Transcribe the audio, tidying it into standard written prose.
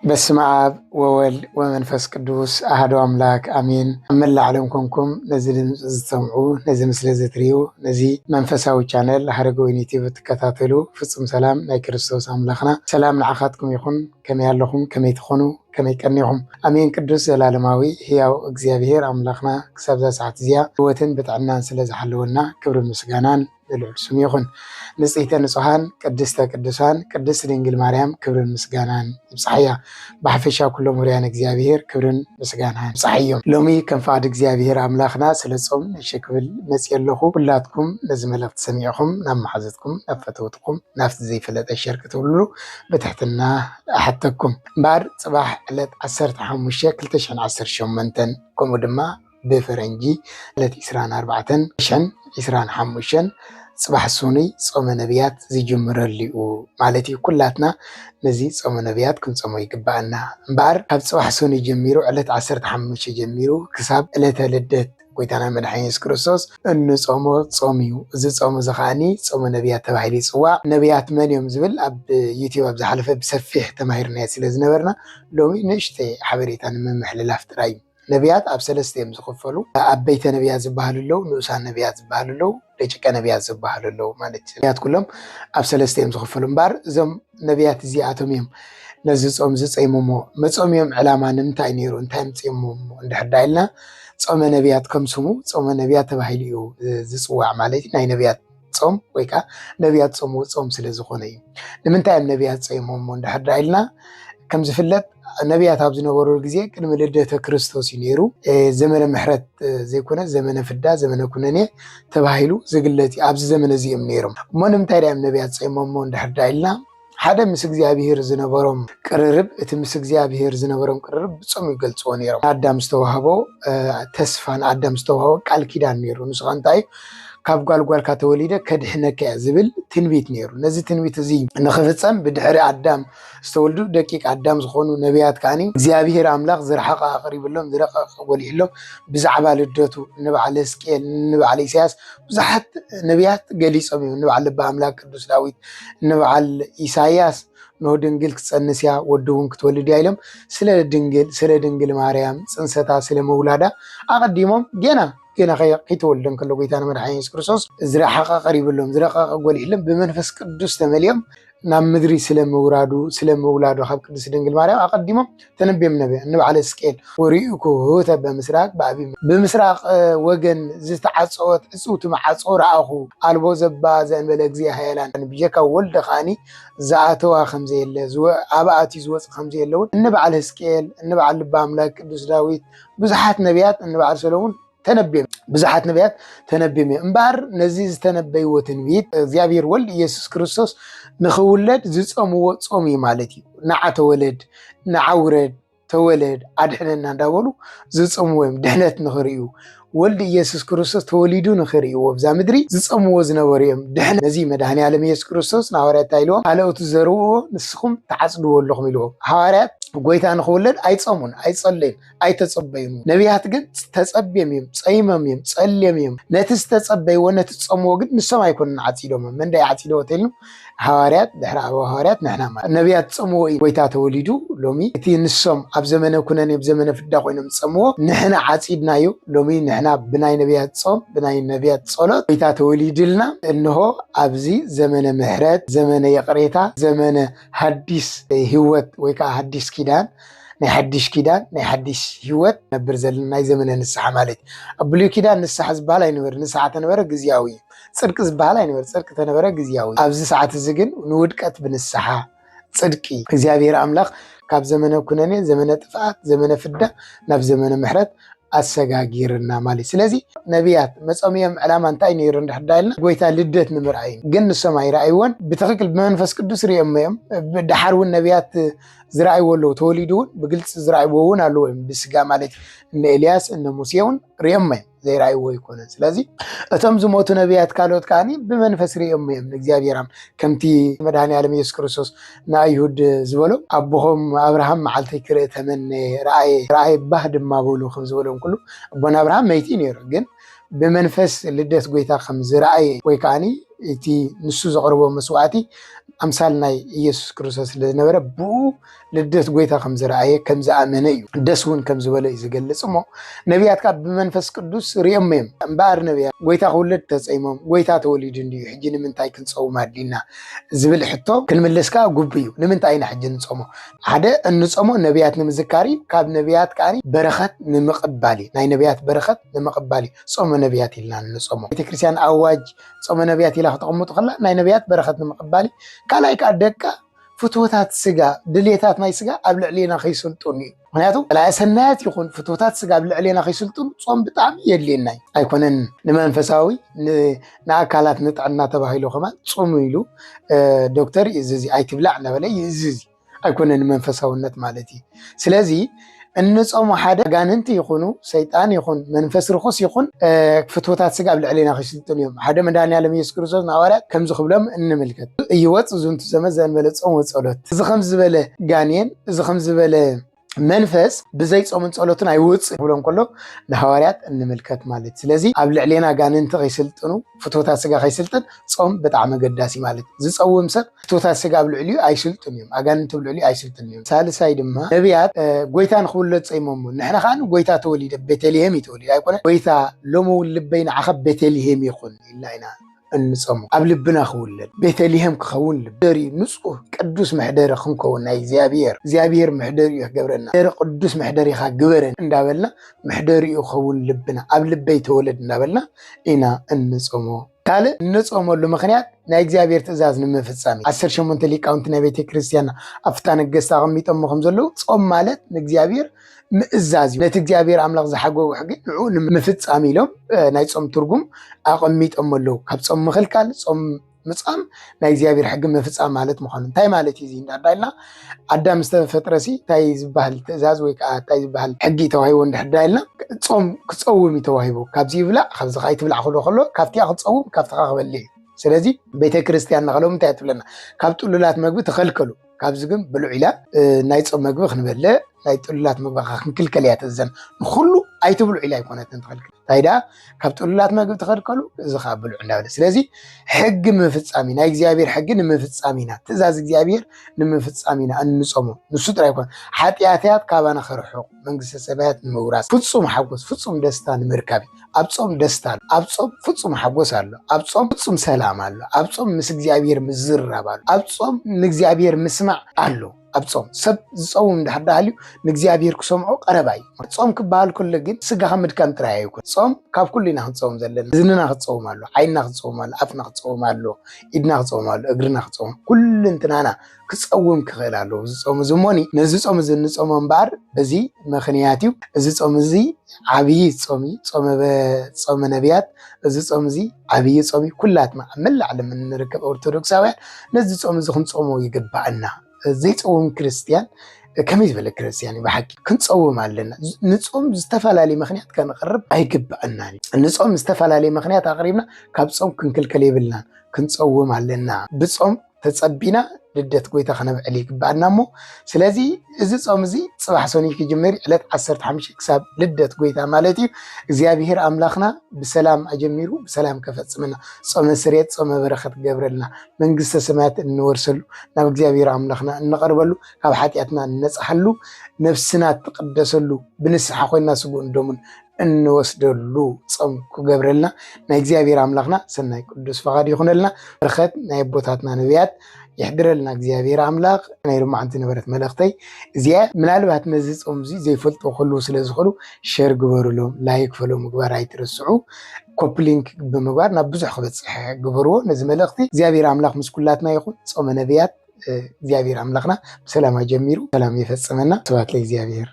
በስመ አብ ወወልድ ወመንፈስ ቅዱስ አሐዱ አምላክ አሜን። መላ ዓለም ኮንኩም ነዚ ድምፂ ዝሰምዑ ነዚ ምስሊ ዝትሪኡ ነዚ መንፈሳዊ ቻነል ሀረገወይን ዩቲዩብ ትከታተሉ ፍጹም ሰላም ናይ ክርስቶስ አምላኽና ሰላም ንዓኻትኩም ይኹን። ከመይ ኣለኹም? ከመይ ትኾኑ? ከመይ ቀኒኹም? አሜን። ቅዱስ ዘላለማዊ ሕያው እግዚአብሔር አምላኽና ክሳብ ዛ ሰዓት እዚኣ ህይወትን ብጥዕናን ስለ ዝሓለወና ክብሪ ምስጋናን ልዑል ስሙ ይኹን። ንጽሕተ ንጹሓን ቅድስተ ቅዱሳን ቅድስት ድንግል ማርያም ክብርን ምስጋናን ይብፅሓያ። ብሓፈሻ ኩሎም ውርያን እግዚአብሔር ክብርን ምስጋናን ይብፅሓዮም። ሎሚ ከም ፍቃድ እግዚአብሔር አምላኽና ስለ ጾም ንሽክብል መፅእ ኣለኹ። ኩላትኩም ነዚ መልእኽቲ ሰሚዕኹም ናብ ማሕዘትኩም ናብ ፈተውትኩም ናብቲ ዘይፈለጠ ሸርቂ ትብልሉ ብትሕትና ኣሓተኩም። እምበር ፅባሕ ዕለት 15/2018 ከምኡ ድማ ብፈረንጂ ዕለት 24/2025 ፅባሕ ሱኒ ጾመ ነቢያት ዝጅምረሉ እዩ ማለት እዩ። ኩላትና ነዚ ጾመ ነቢያት ክንጾሞ ይግባአና። እምበር ካብ ፅባሕ ሱኒ ጀሚሩ ዕለት 15 ጀሚሩ ክሳብ ዕለተ ልደት ጎይታና መድሓኒና ኢየሱስ ክርስቶስ እንጾሞ ጾም እዩ። እዚ ጾም እዚ ከዓኒ ጾመ ነቢያት ተባሂሉ ይፅዋዕ። ነቢያት መን እዮም ዝብል ኣብ ዩቲዩብ ኣብ ዝሓለፈ ብሰፊሕ ተማሂርናዮ ስለ ዝነበርና ሎሚ ንእሽተይ ሓበሬታ ንምምሕልላፍ ጥራይ እዩ። ነቢያት ኣብ ሰለስተ እዮም ዝኽፈሉ። ዓበይቲ ነቢያት ዝበሃሉ ኣለው፣ ንኡሳን ነቢያት ዝበሃሉ ኣለው፣ ደቂቀ ነቢያት ዝበሃሉ ኣለው ማለት እዩ። ነቢያት ኩሎም ኣብ ሰለስተ እዮም ዝኽፈሉ። እምበር እዞም ነቢያት እዚኣቶም እዮም ነዚ ጾም ዝፀይሞሞ። መጾምዮም ዕላማ ንምንታይ ነይሩ? እንታይ ምፅሞሞ እንድሕር ኢልና ጾመ ነቢያት ከም ስሙ ጾመ ነቢያት ተባሂሉ እዩ ዝፅዋዕ ማለት እዩ። ናይ ነቢያት ጾም ወይ ከዓ ነቢያት ጾምዎ ጾም ስለ ዝኾነ እዩ። ንምንታይ እዮም ነቢያት ፀይሞሞ እንድሕር ኢልና ከም ዝፍለጥ ነቢያት ኣብ ዝነበሩ ግዜ ቅድሚ ልደተ ክርስቶስ እዩ ነይሩ። ዘመነ ምሕረት ዘይኮነ ዘመነ ፍዳ ዘመነ ኩነኔ ተባሂሉ ዝግለጽ እዩ። ኣብዚ ዘመነ እዚኦም ነይሮም እሞ ንምንታይ ዳዮም ነቢያት ፀይሞሞ እንድሕር ኢልና ሓደ ምስ እግዚአብሔር ዝነበሮም ቅርርብ እቲ ምስ እግዚአብሔር ዝነበሮም ቅርርብ ብጾም ይገልጽዎ ነይሮም። አዳም ዝተዋህቦ ተስፋን አዳም ዝተዋህቦ ቃል ኪዳን ነይሩ። ንሱ እንታይ ካብ ጓልጓልካ ተወሊደ ከድሕነከ ዝብል ትንቢት ነይሩ። ነዚ ትንቢት እዚ ንኽፍፀም ብድሕሪ አዳም ዝተወልዱ ደቂቅ አዳም ዝኾኑ ነቢያት ከዓኒ እግዚአብሔር አምላኽ ዝረሓቐ ኣቕሪብሎም ዝረቐቐ ወሊሕሎም ብዛዕባ ልደቱ ንበዓል ሕዝቅኤል ንበዓል ኢሳያስ ብዙሓት ነቢያት ገሊፆም እዮም። ንበዓል ልበ አምላክ ቅዱስ ዳዊት ንበዓል ኢሳያስ ንሆ ድንግል ክትፀንስ እያ ወዲ እውን ክትወልድ እያ ኢሎም ስለ ድንግል ማርያም ፅንሰታ ስለ መውላዳ ኣቐዲሞም ገና ከይተወልደን ከሎ ጎይታና መድሓኒና ኢየሱስ ክርስቶስ ዝረሓቐ ቀሪብሎም ዝረቐቐ ጎሊሕሎም ብመንፈስ ቅዱስ ተመሊኦም ናብ ምድሪ ስለ መውላዱ ካብ ቅድስት ድንግል ማርያም ኣቐዲሞም ተነቢዮም ነቢያ ንበዓል ሕዝቅኤል ወሪኡኩ ህወተ በምስራቅ ብምስራቅ ወገን ዝተዓፀወት እፅውቲ ማዓፆ ረኣኹ ኣልቦ ዘባ ዘእንበለ እግዚአ ሃያላን ብጀካ ወልደ ከዓኒ ዝኣተዋ ከምዘየለ ኣብኣትዩ ዝወፅእ ከምዘየለ እውን ንበዓል ሕዝቅኤል ንበዓል ልበ አምላክ ቅዱስ ዳዊት ብዙሓት ነቢያት ንበዓል ሰሎሞን ተነቢዮም ብዙሓት ነቢያት ተነቢዮም እዮም። እምበር ነዚ ዝተነበይዎ ትንቢት እግዚአብሔር ወልድ ኢየሱስ ክርስቶስ ንኽውለድ ዝፀምዎ ጾም እዩ ማለት እዩ። ንዓ ተወለድ ንዓውረድ ተወለድ ኣድሕነና እንዳበሉ ዝፀምዎ እዮም ድሕነት ንኽርእዩ ወልዲ ኢየሱስ ክርስቶስ ተወሊዱ ንኽርእይዎ ብዛ ምድሪ ዝፀምዎ ዝነበሩ እዮም ድሕነት። ነዚ መድሃኒ ዓለም ኢየሱስ ክርስቶስ ንሃዋርያት ኢልዎም ካልኦቱ ዘርብዎ ንስኹም ተዓፅድዎ ኣለኹም ኢልዎም። ሃዋርያት ጎይታ ንኽውለድ ኣይፀሙን ኣይፀለዩን ኣይተፀበዩን። ነቢያት ግን ተፀብዮም እዮም ፀይሞም እዮም ፀልዮም እዮም። ነቲ ዝተፀበይዎ ነቲ ዝፀምዎ ግን ንሶም ኣይኮኑን ዓፂዶም። መንዳይ ዓፂደዎ ተይልኑ ሃዋርያት ድሕሪ ኣብ ሃዋርያት ንሕና ማለት ነቢያት ፀምዎ እዩ ጎይታ ተወሊዱ። ሎሚ እቲ ንሶም ኣብ ዘመነ ኩነኔ ብዘመነ ፍዳ ኮይኖም ፀምዎ ንሕና ዓፂድናዮ ሎሚ ንሕና ብናይ ነቢያት ጾም ብናይ ነቢያት ጸሎት ጎይታ ተወሊድልና እንሆ ኣብዚ ዘመነ ምሕረት ዘመነ የቕሬታ ዘመነ ሓዲስ ህይወት ወይ ከዓ ሓዲስ ኪዳን ናይ ሓዲሽ ኪዳን ናይ ሓዲሽ ህይወት ነብር ዘለና ናይ ዘመነ ንስሓ ማለት ኣብ ብሉይ ኪዳን ንስሓ ዝበሃል ኣይነበረ ንስሓ ተነበረ ግዝያዊ እዩ። ጽድቂ ዝበሃል ኣይነበረ ጽድቂ ተነበረ ግዝያዊ። ኣብዚ ሰዓት እዚ ግን ንውድቀት ብንስሓ ጽድቂ እግዚአብሔር አምላኽ ካብ ዘመነ ኩነኔ ዘመነ ጥፍኣት ዘመነ ፍዳ ናብ ዘመነ ምሕረት ኣሰጋጊርና ማለት። ስለዚ ነቢያት መጾምዮም ዕላማ እንታይ ነይሩ እንድሕር ኢልና ጎይታ ልደት ንምርኣይ ግን ንሶም ኣይረኣይዎን። ብትክክል ብመንፈስ ቅዱስ ርኦም እዮም። ድሓር እውን ነቢያት ዝረኣይዎ ኣለዉ ተወሊዱ እውን ብግልፂ ዝረኣይዎ እውን ኣለዎ እዮም ብስጋ ማለት እነ ኤልያስ እነ ሙሴ እውን ርኦም እዮም ዘይረኣይዎ ይኮነን። ስለዚ እቶም ዝሞቱ ነቢያት ካልኦት ከዓኒ ብመንፈስ ርኦም እዮም ንእግዚአብሔር ከምቲ መድሃኒ ዓለም ኢየሱስ ክርስቶስ ንኣይሁድ ዝበሎም ኣቦኹም ኣብርሃም መዓልተይ ክርኢ ተመነ ረኣየ ባህ ድማ በሉ ከም ዝበሎም ኩሉ ኣቦና ኣብርሃም መይቲ ነይሩ ግን ብመንፈስ ልደት ጎይታ ከም ዝረኣየ ወይ ከዓኒ እቲ ንሱ ዘቕርቦ መስዋዕቲ ኣምሳል ናይ ኢየሱስ ክርስቶስ ስለ ዝነበረ ብኡ ልደት ጎይታ ከም ዝረኣየ ከም ዝኣመነ እዩ ደስ እውን ከም ዝበለ እዩ ዝገልጽ እሞ ነቢያት ካብ ብመንፈስ ቅዱስ ሪኦም እዮም እምበኣር ነቢያት ጎይታ ክውለድ ተፀይሞም ጎይታ ተወሊዱ እንድዩ ሕጂ ንምንታይ ክንፀውም ኣድሊና ዝብል ሕቶ ክንምልስካ ጉብ እዩ ንምንታይ ኢና ሕጂ ንፀሞ ሓደ እንፀሞ ነቢያት ንምዝካር ካብ ነቢያት ከዓኒ በረኸት ንምቕባል ናይ ነቢያት በረኸት ንምቕባል ጾመ ነቢያት ኢልና ንፀሞ ቤተክርስትያን ኣዋጅ ጾመ ነቢያት ኢላ ክትቕምጡ ከላ ናይ ነቢያት በረኸት ንምቕባል ካልኣይ ከዓ ደቃ ፍትወታት ስጋ ድሌታት ናይ ስጋ ኣብ ልዕሊና ከይስልጡን እዩ ምክንያቱ ሰናያት ይኹን ፍትወታት ስጋ ኣብ ልዕሊና ከይስልጡን ጾም ብጣዕሚ የድልየና ኣይኮነን ንመንፈሳዊ ንኣካላት ንጥዕና ተባሂሉ ከማ ጾም ኢሉ ዶክተር እዝዚ ኣይትብላዕ እናበለ ይእዝዝ ኣይኮነን መንፈሳውነት ማለት እዩ ስለዚ እንጾም ሓደ ጋንንቲ ይኹኑ ሰይጣን ይኹን መንፈስ ርኩስ ይኹን ፍትወታት ስጋ ኣብ ልዕሊና ከይስልጡን እዮም ሓደ መድኃኒዓለም ኢየሱስ ክርስቶስ ንሐዋርያት ከም ዝኽብሎም እንምልከት እይወፅ ዝንቱ ዘመን ዘንበለ ጾም ወጸሎት እዚ ከም ዝበለ ጋንየን እዚ ከም ዝበለ መንፈስ ብዘይ ጾምን ጸሎትን ኣይወፅእ ብሎም ከሎ ንሐዋርያት እንምልከት ማለት ስለዚ ኣብ ልዕሊና ጋንንቲ ከይስልጥኑ ፍትወታት ስጋ ከይስልጥን ጾም ብጣዕሚ ገዳሲ ማለት ዝጸውም ሰብ ፍትወታት ስጋ ኣብ ልዕሊኡ ኣይስልጥን እዮም ኣጋንንቲ ኣብ ልዕሊኡ ኣይስልጥን እዮም ሳልሳይ ድማ ነቢያት ጎይታ ንኽውለድ ጸይሞም ንሕና ከዓ ጎይታ ተወሊደ ቤተልሔም ተወሊደ ኣይኮነ ጎይታ ሎሚ እውን ልበይ ንዓኸ ቤተልሔም ይኹን ኢልና ኢና እንጾሙ ኣብ ልብና ክውለድ ቤተልሔም ክኸውን ልበሪ ንጹህ ቅዱስ መሕደሪ ክንከውን ናይ እግዚአብሔር መሕደሪ እዩ ገብረና ቅዱስ መሕደሪ ኢኻ ግበረን እንዳበልና መሕደሪኡ ክኸውን ልብና ኣብ ልበይ ተወለድ እንዳበልና ኢና እንጾሞ ካልእ እንጾመሉ ምክንያት ናይ እግዚአብሔር ትእዛዝ ንምፍጻም 18 ሊቃውንቲ ናይ ቤተ ክርስቲያን ኣፍታ ነገስት ኣቐሚጦም ከም ዘለዉ ጾም ማለት ንእግዚአብሔር ምእዛዝ እዩ ነቲ እግዚአብሔር ኣምላኽ ዝሓጎጉ ሕጊ ንዑ ንምፍጻም ኢሎም ናይ ጾም ትርጉም ኣቐሚጦም ኣለዉ ካብ ጾም ምኽልካል ጾም ምጻም ናይ እግዚአብሔር ሕጊ ምፍጻም ማለት ምዃኑ እንታይ ማለት እዩ እንዳዳልና ኣዳም ዝተፈጥረሲ እንታይ ዝበሃል ትእዛዝ ወይ ከዓ እንታይ ዝበሃል ሕጊ ተዋሂቦ እንዳዳልና ጾም ክጸውም ተዋሂቦ ካብዚ ይብላዕ ካብዚ ከይትብላዕ ከሎ ካብቲያ ክጸውም ካብቲኻ ክበልዕ ስለዚ ቤተ ክርስቲያን ንኸሎም እንታይ ትብለና ካብ ጥሉላት ምግቢ ተኸልከሉ ካብዚ ግን ብሉዕ ኢላ ናይ ጾም ምግቢ ክንበልዕ ናይ ጥሉላት ምግቢ ክንክልከል እያ ትእዘን ንኹሉ ኣይትብሉዕ ኢላ ኣይኮነትን ትኸልክል ታይዳ ካብ ጥሉላት ምግቢ ተኸልከሉ እዚ ከዓ ብሉዕ እንዳበለ ስለዚ ሕጊ ምፍጻም ናይ እግዚአብሔር ሕጊ ንምፍጻም ኢና ትእዛዝ እግዚአብሔር ንምፍጻም ኢና እንጾሞ ንሱ ጥራይ ይኮነ ሓጢያታት ካባና ክርሕቕ መንግስተ ሰማያት ንምውራስ ፍጹም ሓጎስ ፍጹም ደስታ ንምርካብ ኣብ ጾም ደስታ ኣሎ ኣብ ጾም ፍጹም ሓጎስ ኣሎ ኣብ ጾም ፍጹም ሰላም ኣሎ ኣብ ጾም ምስ እግዚአብሔር ምዝራብ ኣሎ ኣብ ጾም ንእግዚአብሔር ምስማዕ ኣሎ ኣብ ጾም ሰብ ዝጸውም እንዳሕዳልዩ ንእግዚአብሔር ክሰምዖ ቀረባ እዩ ጾም ክበሃል ከሎ ግን ስጋኻ ምድካም ጥራይ ኣይኮን ጾም ካብ ኩሉ ኢና ክንጸውም ዘለና እዝንና ክጸውም ኣሎ ዓይንና ክጸውም ኣሎ ኣፍና ክጸውም ኣሎ ኢድና ክጸውም ኣሎ እግርና ክጸውም ኩሉ እንትናና ክጸውም ክኽእል ኣለዎ እዚ ጾም እዚ እሞኒ ነዚ ጾም እዚ ንጾሞ እምበኣር በዚ ምኽንያት እዩ እዚ ጾም እዚ ዓብዪ ጾም እዩ ጾመ ነቢያት እዚ ጾም እዚ ዓብዪ ጾም እዩ ኩላትና ኣብ መላእ ዓለም እንርከብ ኦርቶዶክሳውያን ነዚ ጾም እዚ ክንጾሞ ይግባአና ዘይጸውም ክርስቲያን ከመይ ዝበለ ክርስቲያን ብሓቂ ክንጸውም ኣለና ንጾም ዝተፈላለዩ ምኽንያት ከንቕርብ ኣይግባአናን ንጾም ዝተፈላለዩ ምኽንያት ኣቕሪብና ካብ ጾም ክንክልከል የብልናን ክንጸውም ኣለና ብጾም ተጸቢና ልደት ጎይታ ከነብዕል ይግባአና እሞ ስለዚ እዚ ጾም እዚ ጽባሕ ሰኒ ክጅመር ዕለት 15 ክሳብ ልደት ጎይታ ማለት እዩ እግዚአብሔር ኣምላኽና ብሰላም ኣጀሚሩ ብሰላም ከፈጽመና ጾመ ስርየት ጾመ በረኸት ገብረልና መንግስተ ሰማያት እንወርሰሉ ናብ እግዚአብሔር ኣምላኽና እንቐርበሉ ካብ ሓጢኣትና እንነጽሐሉ ነፍስና ትቅደሰሉ ብንስሓ ኮይና ስጉእ እንደሙን እንወስደሉ ጾም ክገብረልና ናይ እግዚአብሔር ኣምላኽና ሰናይ ቅዱስ ፈቃድ ይኹነልና በረኸት ናይ ኣቦታትና ነቢያት يحضرلنا እግዚአብሔር አምላክ ናይ ሩማዓንቲ ነበረት መልእክተይ እዚኣ ምናልባት ነዚ ጾም እዚ ዘይፈልጦ ሁሉ ስለዝኾኑ ሼር ግበሩሎም ላይክ ፎሎ ምግባር ኣይትረስዑ ኮፕሊንክ ብምግባር ናብ ብዙሕ ክበጽሕ ግበርዎ ነዚ መልእክቲ እግዚአብሔር አምላክ ምስ ኩላትና ይኹን ጾመ ነቢያት እግዚአብሔር አምላክና በሰላም ጀሚሩ ሰላም ይፈጽመና ስብሐት ለእግዚአብሔር